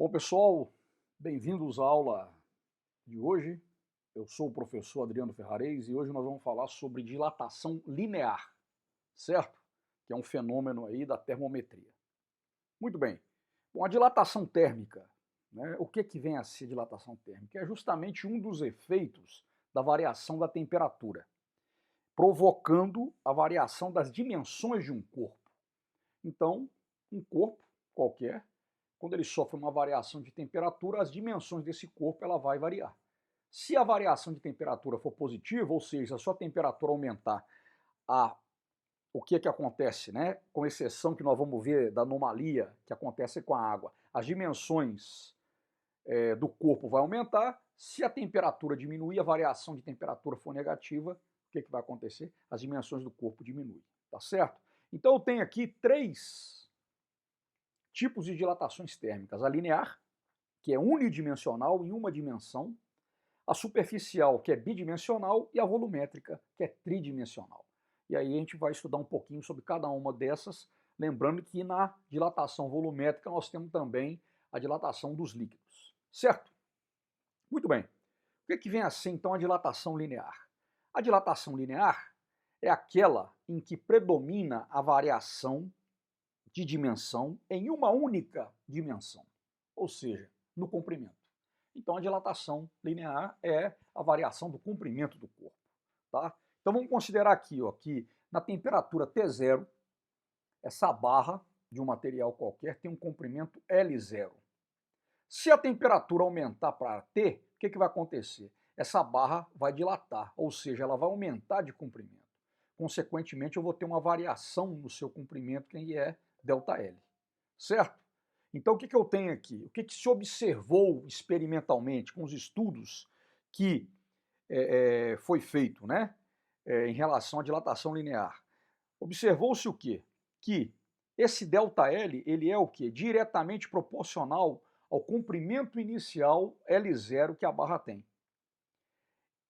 Bom, pessoal, bem-vindos à aula de hoje. Eu sou o professor Adriano Ferrarez e hoje nós vamos falar sobre dilatação linear, certo? Que é um fenômeno aí da termometria. Muito bem. Bom, a dilatação térmica, né? O que vem a ser dilatação térmica? É justamente um dos efeitos da variação da temperatura, provocando a variação das dimensões de um corpo. Então, um corpo qualquer, quando ele sofre uma variação de temperatura, as dimensões desse corpo ela vai variar. Se a variação de temperatura for positiva, ou seja, a sua temperatura aumentar, o que acontece, né? Com exceção que nós vamos ver da anomalia que acontece com a água, as dimensões do corpo vai aumentar. Se a temperatura diminuir, a variação de temperatura for negativa, o que vai acontecer? As dimensões do corpo diminuem, tá certo? Então eu tenho aqui três tipos de dilatações térmicas: a linear, que é unidimensional em uma dimensão, a superficial, que é bidimensional, e a volumétrica, que é tridimensional. E aí a gente vai estudar um pouquinho sobre cada uma dessas, lembrando que na dilatação volumétrica nós temos também a dilatação dos líquidos, certo? Muito bem. O que vem a ser então a dilatação linear? A dilatação linear é aquela em que predomina a variação de dimensão em uma única dimensão, ou seja, no comprimento. Então a dilatação linear é a variação do comprimento do corpo, tá? Então vamos considerar aqui, ó, que na temperatura T0, essa barra de um material qualquer tem um comprimento L0. Se a temperatura aumentar para T, o que vai acontecer? Essa barra vai dilatar, ou seja, ela vai aumentar de comprimento. Consequentemente, eu vou ter uma variação no seu comprimento, que é ΔL, certo? Então, o que eu tenho aqui? O que se observou experimentalmente com os estudos que foi feito, né, em relação à dilatação linear? Observou-se o quê? Que esse ΔL, ele é o quê? Diretamente proporcional ao comprimento inicial L0 que a barra tem.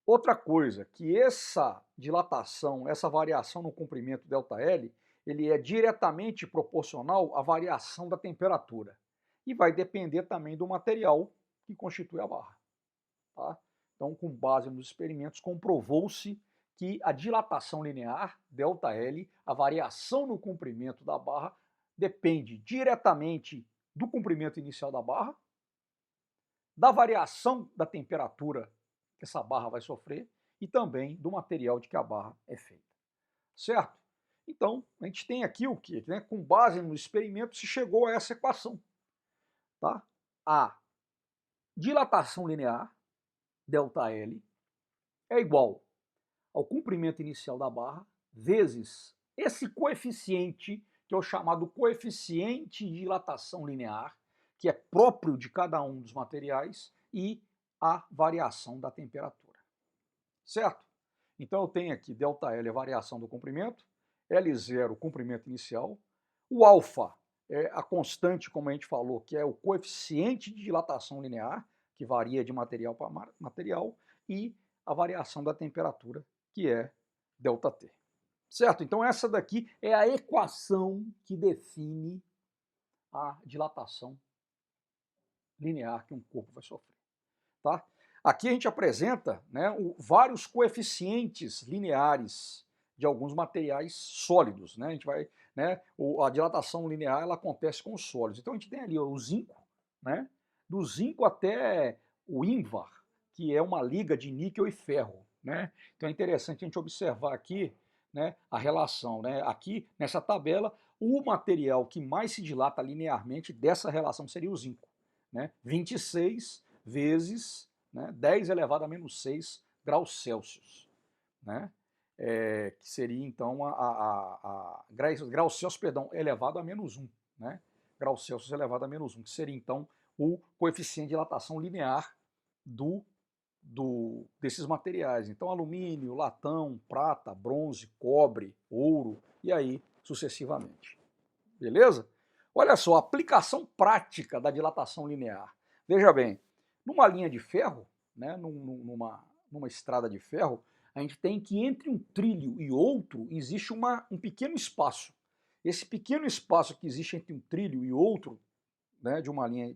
Outra coisa, que essa dilatação, essa variação no comprimento ΔL, ele é diretamente proporcional à variação da temperatura. E vai depender também do material que constitui a barra. Tá? Então, com base nos experimentos, comprovou-se que a dilatação linear, ΔL, a variação no comprimento da barra, depende diretamente do comprimento inicial da barra, da variação da temperatura que essa barra vai sofrer e também do material de que a barra é feita. Certo? Então, a gente tem aqui o que? Né? Com base no experimento, se chegou a essa equação. Tá? A dilatação linear, ΔL, é igual ao comprimento inicial da barra vezes esse coeficiente, que é o chamado coeficiente de dilatação linear, que é próprio de cada um dos materiais, e a variação da temperatura. Certo? Então eu tenho aqui ΔL, a variação do comprimento, L0, o comprimento inicial, o alfa é a constante, como a gente falou, que é o coeficiente de dilatação linear, que varia de material para material, e a variação da temperatura, que é ΔT. Certo? Então essa daqui é a equação que define a dilatação linear que um corpo vai sofrer. Tá? Aqui a gente apresenta, né, vários coeficientes lineares de alguns materiais sólidos. Né? A gente vai, né, a dilatação linear ela acontece com os sólidos. Então a gente tem ali ó, o zinco, né, do zinco até o ínvar, que é uma liga de níquel e ferro. Né? Então é interessante a gente observar aqui, né, a relação. Né? Aqui nessa tabela, o material que mais se dilata linearmente dessa relação seria o zinco. Né? 26 vezes, né, 10 elevado a menos 6 graus Celsius. Né? Que seria então graus Celsius, perdão, elevado a menos 1. Né? Graus Celsius elevado a menos 1, que seria então o coeficiente de dilatação linear desses materiais. Então, alumínio, latão, prata, bronze, cobre, ouro e aí sucessivamente. Beleza? Olha só, a aplicação prática da dilatação linear. Veja bem, numa linha de ferro, né, numa estrada de ferro, a gente tem que entre um trilho e outro existe um pequeno espaço. Esse pequeno espaço que existe entre um trilho e outro, né, de uma linha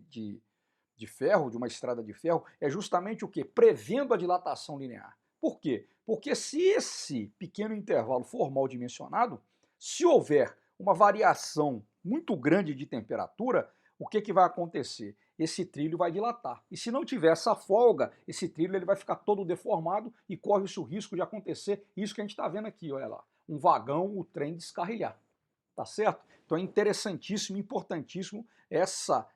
de ferro, de uma estrada de ferro, é justamente o quê? Prevendo a dilatação linear. Por quê? Porque se esse pequeno intervalo for mal dimensionado, se houver uma variação muito grande de temperatura, o que vai acontecer? Esse trilho vai dilatar. E se não tiver essa folga, esse trilho ele vai ficar todo deformado e corre-se o risco de acontecer isso que a gente está vendo aqui, olha lá, um vagão, o trem descarrilhar. Tá certo? Então é interessantíssimo, importantíssimo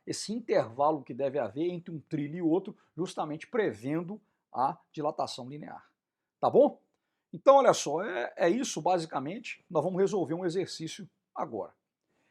esse intervalo que deve haver entre um trilho e outro, justamente prevendo a dilatação linear. Tá bom? Então, olha só, é isso basicamente. Nós vamos resolver um exercício agora.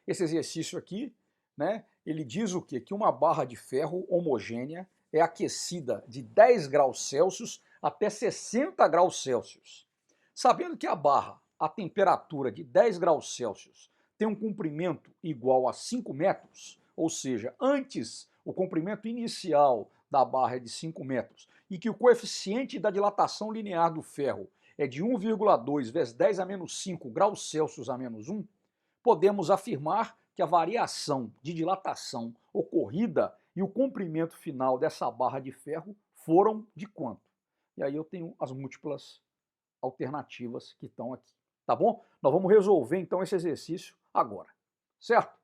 Esse exercício aqui, né, ele diz o quê? Que uma barra de ferro homogênea é aquecida de 10 graus Celsius até 60 graus Celsius. Sabendo que a barra, a temperatura de 10 graus Celsius, tem um comprimento igual a 5 metros, ou seja, antes o comprimento inicial da barra é de 5 metros, e que o coeficiente da dilatação linear do ferro é de 1,2 vezes 10 a menos 5 graus Celsius a menos 1, podemos afirmar que a variação de dilatação ocorrida e o comprimento final dessa barra de ferro foram de quanto? E aí eu tenho as múltiplas alternativas que estão aqui, tá bom? Nós vamos resolver então esse exercício agora, certo?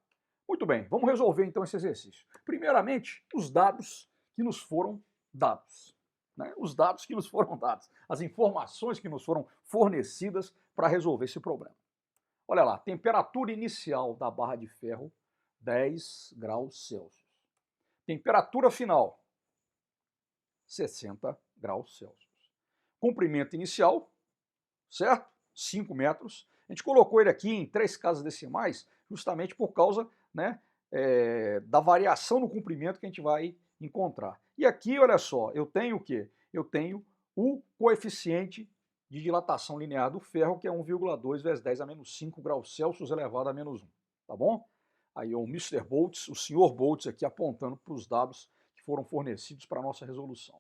Muito bem, vamos resolver então esse exercício. Primeiramente, os dados que nos foram dados, né? Os dados que nos foram dados, as informações que nos foram fornecidas para resolver esse problema. Olha lá, temperatura inicial da barra de ferro, 10 graus Celsius. Temperatura final, 60 graus Celsius. Comprimento inicial, certo? 5 metros. A gente colocou ele aqui em 3 casas decimais, justamente por causa, né, da variação no comprimento que a gente vai encontrar. E aqui, olha só, eu tenho o quê? Eu tenho o coeficiente de dilatação linear do ferro, que é 1,2 vezes 10 a menos 5 graus Celsius elevado a menos 1, tá bom? Aí o Mr. Boltz, o Sr. Boltz aqui apontando para os dados que foram fornecidos para a nossa resolução.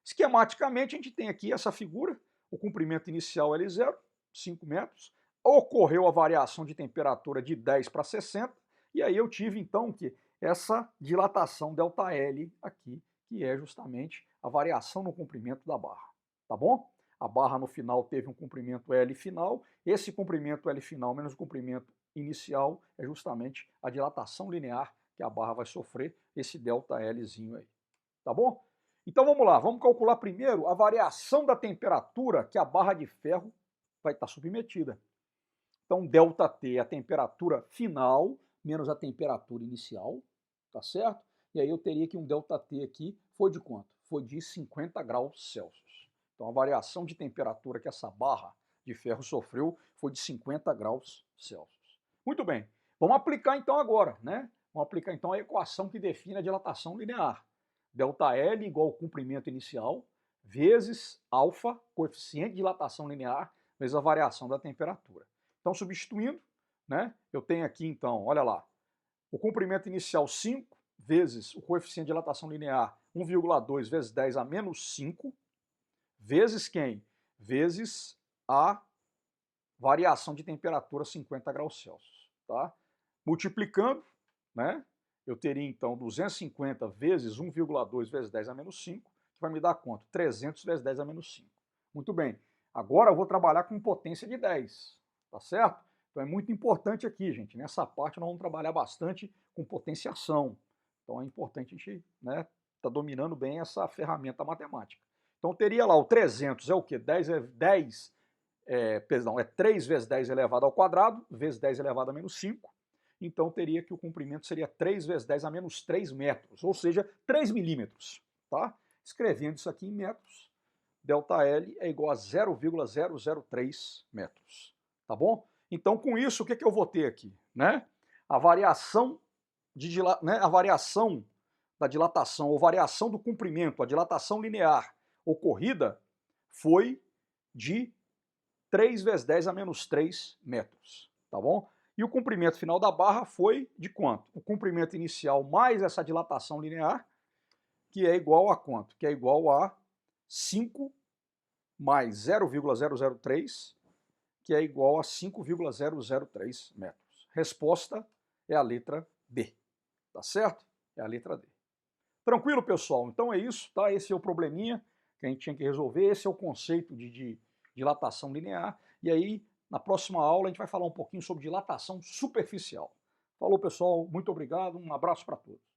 Esquematicamente, a gente tem aqui essa figura, o comprimento inicial L0, 5 metros, ocorreu a variação de temperatura de 10 para 60, e aí eu tive então que essa dilatação ΔL aqui, que é justamente a variação no comprimento da barra, tá bom? A barra no final teve um comprimento L final, esse comprimento L final menos o comprimento inicial é justamente a dilatação linear que a barra vai sofrer, esse ΔLzinho aí, tá bom? Então vamos lá, vamos calcular primeiro a variação da temperatura que a barra de ferro vai estar submetida. Então ΔT é a temperatura final menos a temperatura inicial, tá certo? E aí eu teria que um ΔT aqui foi de quanto? Foi de 50 graus Celsius. Então a variação de temperatura que essa barra de ferro sofreu foi de 50 graus Celsius. Muito bem, vamos aplicar então agora, né? Vamos aplicar então a equação que define a dilatação linear. ΔL igual ao comprimento inicial, vezes alfa, coeficiente de dilatação linear, vezes a variação da temperatura. Então, substituindo, né, eu tenho aqui então, olha lá, o comprimento inicial 5, vezes o coeficiente de dilatação linear 1,2 vezes 10 a menos 5, vezes quem? Vezes a variação de temperatura 50 graus Celsius. Tá? Multiplicando, né, eu teria então 250 vezes 1,2 vezes 10 a menos 5, que vai me dar quanto? 300 vezes 10 a menos 5. Muito bem, agora eu vou trabalhar com potência de 10, tá certo? Então é muito importante aqui, gente, nessa parte nós vamos trabalhar bastante com potenciação. Então é importante a gente, né, tá dominando bem essa ferramenta matemática. Então teria lá o 300 é o quê? 3 vezes 10 elevado ao quadrado, vezes 10 elevado a menos 5. Então teria que o comprimento seria 3 vezes 10 a menos 3 metros, ou seja, 3 milímetros. Tá? Escrevendo isso aqui em metros, ΔL é igual a 0,003 metros. Tá bom? Então, com isso, o que eu vou ter aqui? Né? A variação da dilatação, ou variação do comprimento, a dilatação linear ocorrida foi de 3 vezes 10 a menos 3 metros. Tá bom? E o comprimento final da barra foi de quanto? O comprimento inicial mais essa dilatação linear, que é igual a quanto? Que é igual a 5 mais 0,003, que é igual a 5,003 metros. Resposta é a letra D. Tá certo? É a letra D. Tranquilo, pessoal? Então é isso, tá? Esse é o probleminha que a gente tinha que resolver, esse é o conceito de dilatação linear, e aí na próxima aula a gente vai falar um pouquinho sobre dilatação superficial. Falou, pessoal, muito obrigado, um abraço para todos.